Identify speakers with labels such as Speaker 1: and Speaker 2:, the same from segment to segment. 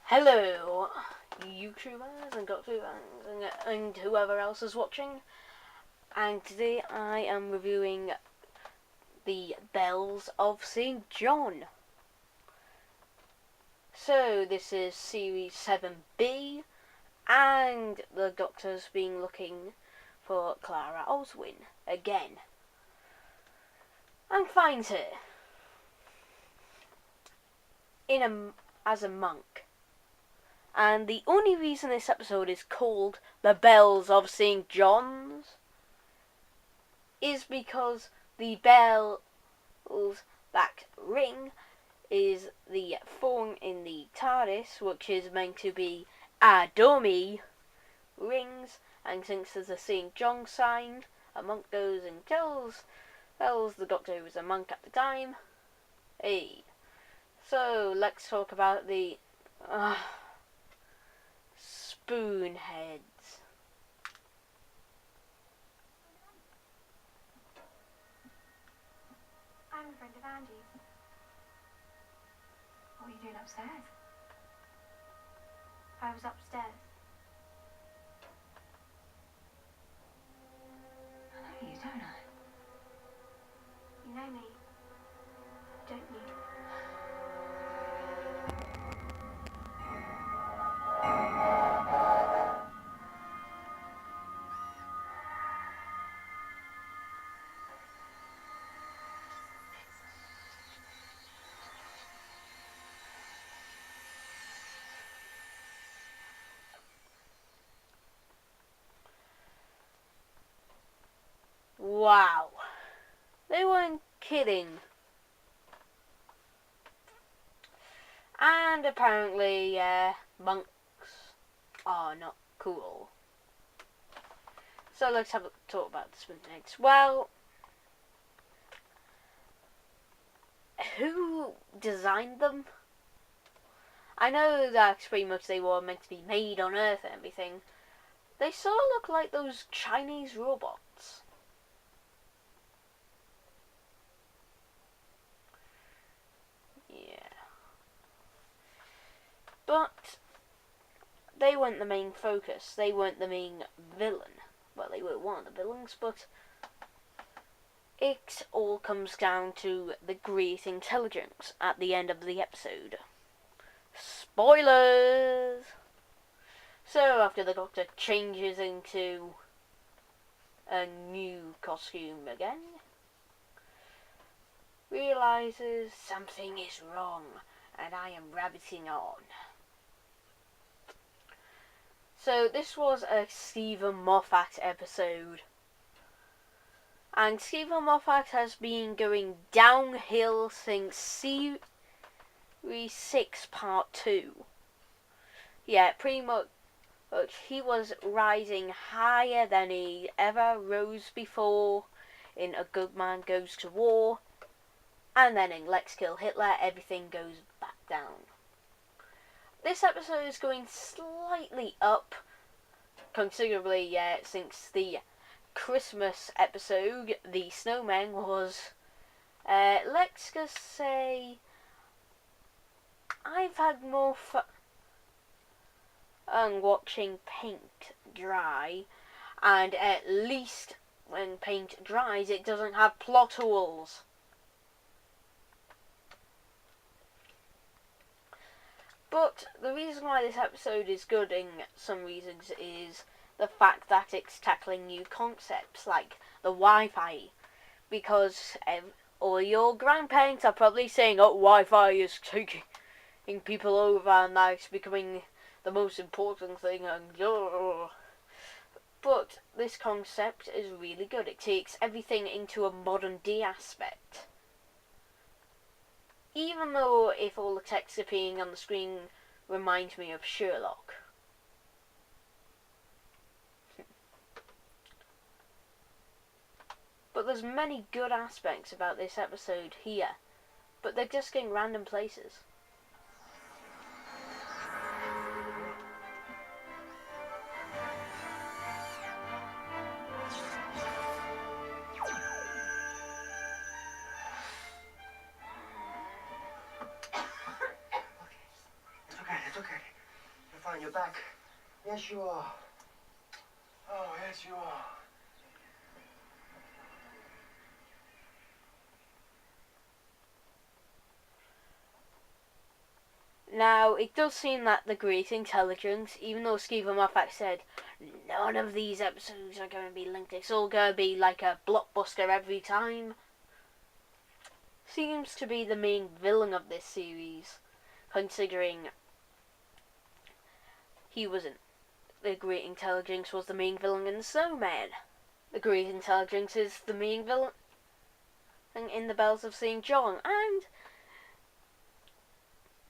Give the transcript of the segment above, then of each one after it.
Speaker 1: Hello, YouTubers and Doctor fans and whoever else is watching. And today I am reviewing the Bells of St. John. So this is Series 7B, and the Doctor's been looking for Clara Oswin again, and finds her as a monk. And the only reason this episode is called The Bells of St. John's is because the bells that ring is the phone in the TARDIS, which is meant to be a dummy, rings, and since there's a St. John sign, a monk goes and tells the Doctor, who was a monk at the time, hey. So let's talk about the Spoonheads.
Speaker 2: I'm a friend of Angie's. What are you doing upstairs? I was upstairs. I know you, don't I? You know me, don't you?
Speaker 1: Wow. They weren't kidding. And apparently, monks are not cool. So let's have a talk about the Spoonheads. Well, who designed them? I know that pretty much they were meant to be made on Earth and everything. They sort of look like those Chinese robots. Yeah. But they weren't the main focus. They weren't the main villain. Well, they were one of the villains, but it all comes down to the Great Intelligence at the end of the episode. Spoilers! So after the Doctor changes into a new costume again, realizes something is wrong and I am rabbiting on. So this was a Steven Moffat episode. And Steven Moffat has been going downhill since Series 6 Part 2. Yeah, pretty much he was rising higher than he ever rose before in A Good Man Goes to War. And then in Let's Kill Hitler, everything goes back down. This episode is going slightly up, considerably, since the Christmas episode, The Snowman, was, let's just say, I've had more fun watching paint dry, and at least when paint dries, it doesn't have plot holes. But the reason why this episode is good in some reasons is the fact that it's tackling new concepts like the Wi-Fi, because all your grandparents are probably saying, oh, Wi-Fi is taking people over and that's becoming the most important thing, but this concept is really good. It takes everything into a modern day aspect. Even though if all the text appearing on the screen reminds me of Sherlock. But there's many good aspects about this episode here, but they're just in random places.
Speaker 2: It's okay.
Speaker 3: fine. You're back. Yes, you are. Oh, yes, you are.
Speaker 1: Now, it does seem that the Great Intelligence, even though Stephen Moffat said none of these episodes are going to be linked, it's all going to be like a blockbuster every time, seems to be the main villain of this series, considering he wasn't. The Great Intelligence was the main villain in Snowman. The Great Intelligence is the main villain in the Bells of St. John, and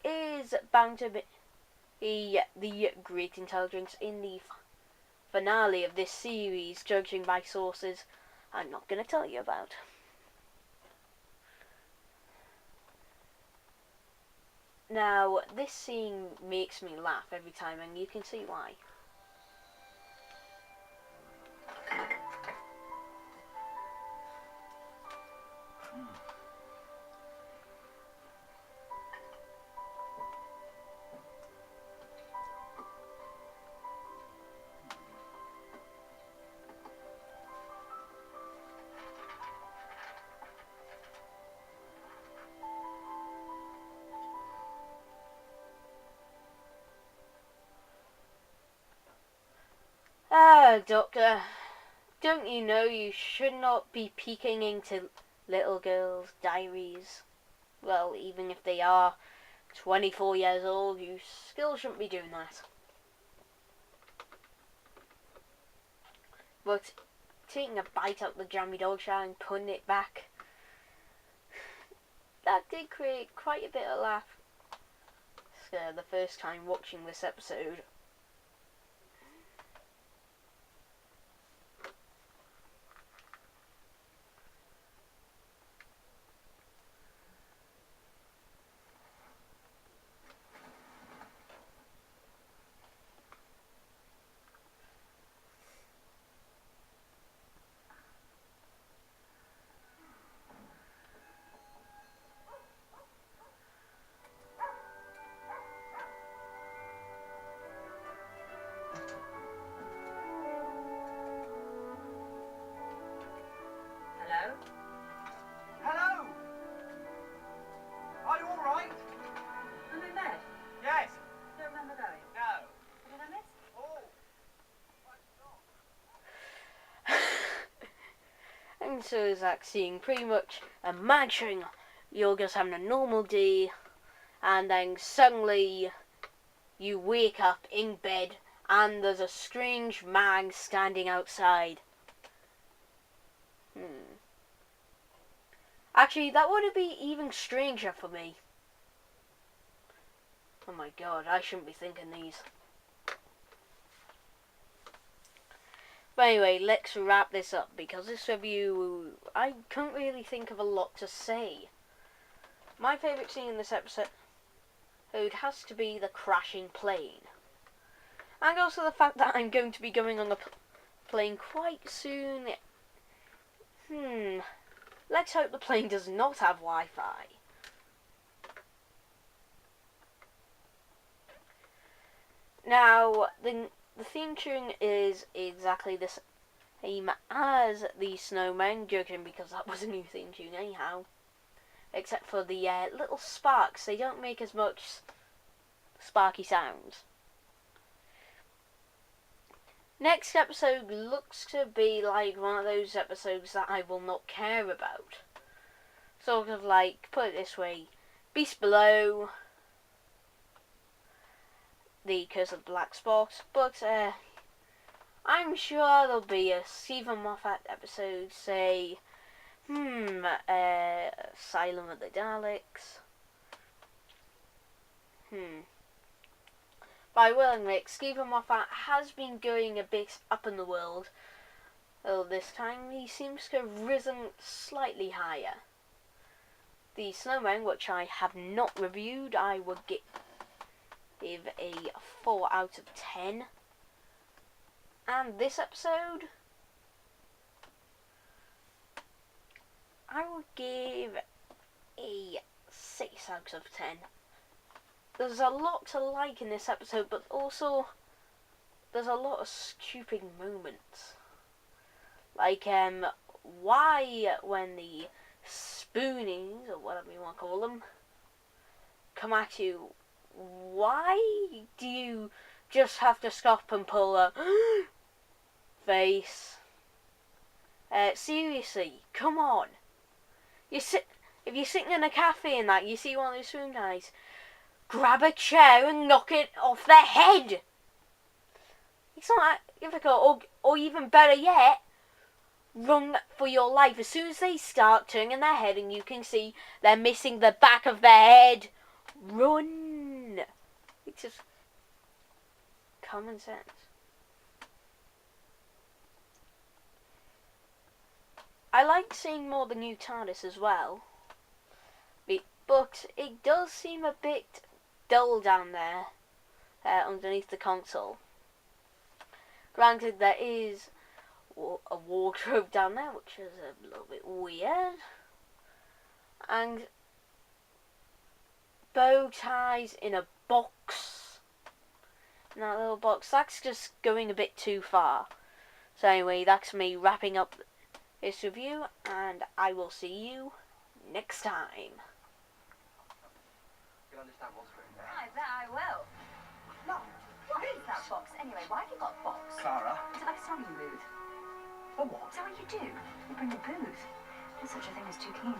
Speaker 1: is bound to be the Great Intelligence in the finale of this series, judging by sources I'm not going to tell you about. Now, this scene makes me laugh every time, and you can see why. Ah, Doctor, don't you know you should not be peeking into little girls' diaries? Well, even if they are 24 years old, you still shouldn't be doing that. But taking a bite out the jammy dog shell and putting it back, that did create quite a bit of laugh. The first time watching this episode.
Speaker 4: Hello?
Speaker 3: Hello! Are you all right?
Speaker 4: I'm in bed.
Speaker 3: Yes.
Speaker 4: Don't remember going.
Speaker 3: No.
Speaker 4: What did I miss?
Speaker 3: Oh.
Speaker 1: And so Zach seeing pretty much imagining you're just having a normal day, and then suddenly you wake up in bed and there's a strange man standing outside. Actually, that would be even stranger for me. Oh my god, I shouldn't be thinking these. But anyway, let's wrap this up, because this review, I couldn't really think of a lot to say. My favourite scene in this episode has to be the crashing plane. And also the fact that I'm going to be going on the plane quite soon. Let's hope the plane does not have Wi-Fi. Now, the theme tune is exactly the same as the Snowman, joking because that was a new theme tune anyhow. Except for the little sparks, they don't make as much sparky sounds. Next episode looks to be like one of those episodes that I will not care about. Sort of like, put it this way, Beast Below, The Curse of the Black Spot, but I'm sure there'll be a Stephen Moffat episode, say, Asylum of the Daleks. But I will admit, Stephen Moffat has been going a bit up in the world. Though this time he seems to have risen slightly higher. The Snowman, which I have not reviewed, I would give a 4 out of 10. And this episode, I would give a 6 out of 10. there's a lot to like in this episode, but also there's a lot of stupid moments. Like, why when the spoonies, or whatever you want to call them, come at you, why do you just have to stop and pull a face? Seriously, come on. If you're sitting in a cafe and that, you see one of those spoon guys, grab a chair and knock it off their head. It's not that difficult, or even better yet, run for your life. As soon as they start turning their head and you can see they're missing the back of their head, run. It's just common sense. I like seeing more of the new TARDIS as well, but it does seem a bit dull down there, underneath the console. Granted, there is a wardrobe down there, which is a little bit weird, and bow ties in a box. In that little box, that's just going a bit too far. So anyway, that's me wrapping up this review, and I will see you next time.
Speaker 3: You understand what's written there?
Speaker 4: I bet I will. Look, what is that box anyway? Why have you got a box?
Speaker 3: Clara.
Speaker 4: Is it like a smoking booth?
Speaker 3: For what?
Speaker 4: Is that what you do? You bring the booze. There's such a thing as too keen.